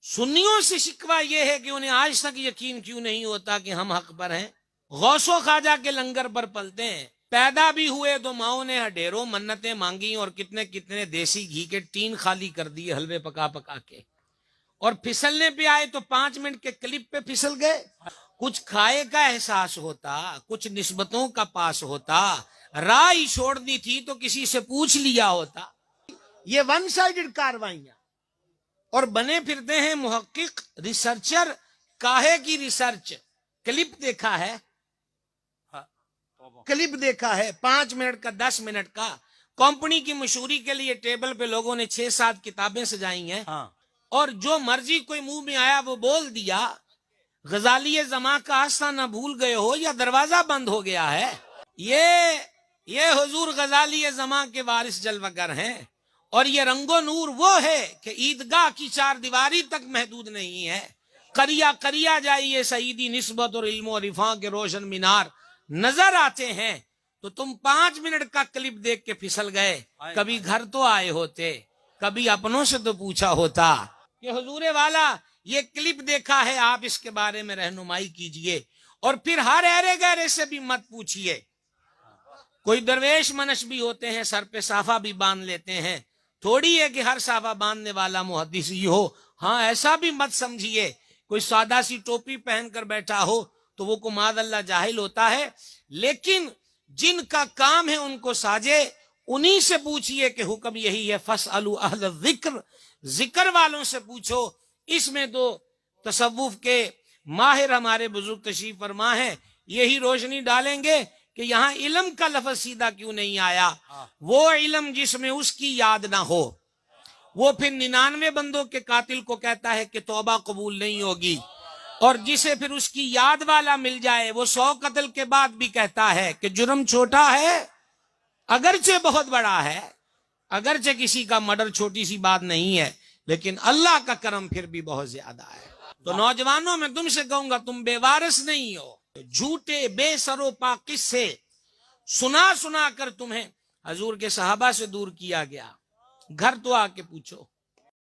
سنیوں سے شکوہ یہ ہے کہ انہیں آج تک یقین کیوں نہیں ہوتا کہ ہم حق پر ہیں۔ غوث و خواجہ کے لنگر پر پلتے ہیں، پیدا بھی ہوئے تو ماؤں نے ڈھیروں منتیں مانگی اور کتنے کتنے دیسی گھی کے ٹین خالی کر دیے حلوے پکا پکا کے، اور پھسلنے پہ آئے تو 5 منٹ کے کلپ پہ پھسل گئے۔ کچھ کھائے کا احساس ہوتا، کچھ نسبتوں کا پاس ہوتا، راہ ہی چھوڑنی تھی تو کسی سے پوچھ لیا ہوتا۔ یہ ون سائیڈڈ کاروائیاں، اور بنے پھرتے ہیں محقق، ریسرچر۔ کاہے کی ریسرچ؟ کلپ دیکھا ہے، کلپ دیکھا ہے 5 منٹ کا 10 منٹ کا۔ کمپنی کی مشہوری کے لیے ٹیبل پہ لوگوں نے 6-7 کتابیں سجائی ہیں، اور جو مرضی کوئی منہ میں آیا وہ بول دیا۔ غزالی زماں کا آستانہ بھول گئے ہو یا دروازہ بند ہو گیا ہے؟ یہ حضور غزالی زماں کے وارث جلوہ گر ہیں، اور یہ رنگ و نور وہ ہے کہ عیدگاہ کی 4 دیواری تک محدود نہیں ہے۔ قریہ قریہ جائیے، سعیدی نسبت اور علم و عرفاں کے روشن مینار نظر آتے ہیں، تو تم 5 منٹ کا کلپ دیکھ کے پھسل گئے۔ کبھی گھر تو آئے ہوتے، کبھی اپنوں سے تو پوچھا ہوتا کہ حضور والا یہ کلپ دیکھا ہے، آپ اس کے بارے میں رہنمائی کیجئے۔ اور پھر ہر ایرے گہرے سے بھی مت پوچھئے۔ کوئی درویش منش بھی ہوتے ہیں، سر پہ صافہ بھی باندھ لیتے ہیں، تھوڑی ہے کہ ہر صافہ باندھنے والا محدث ہی ہو۔ ہاں ایسا بھی مت سمجھیے کوئی سادہ سی ٹوپی پہن کر بیٹھا ہو تو وہ کو معاذ اللہ جاہل ہوتا ہے، لیکن جن کا کام ہے ان کو ساجے، انہی سے پوچھئے کہ حکم یہی ہے، فَاسْأَلُوا أَهْلَ الذِّكْرِ، ذکر والوں سے پوچھو۔ اس میں تو تصوف کے ماہر ہمارے بزرگ تشریف فرما ہیں، یہی روشنی ڈالیں گے کہ یہاں علم کا لفظ سیدھا کیوں نہیں آیا۔ وہ علم جس میں اس کی یاد نہ ہو، وہ پھر 99 بندوں کے قاتل کو کہتا ہے کہ توبہ قبول نہیں ہوگی، اور جسے پھر اس کی یاد والا مل جائے وہ 100 قتل کے بعد بھی کہتا ہے کہ جرم چھوٹا ہے اگرچہ بہت بڑا ہے۔ اگرچہ کسی کا مرڈر چھوٹی سی بات نہیں ہے، لیکن اللہ کا کرم پھر بھی بہت زیادہ ہے۔ تو نوجوانوں میں تم سے کہوں گا، تم بے وارث نہیں ہو۔ جھوٹے بے سر و پا قصے سنا سنا کر تمہیں حضور کے صحابہ سے دور کیا گیا۔ گھر تو آ کے پوچھو۔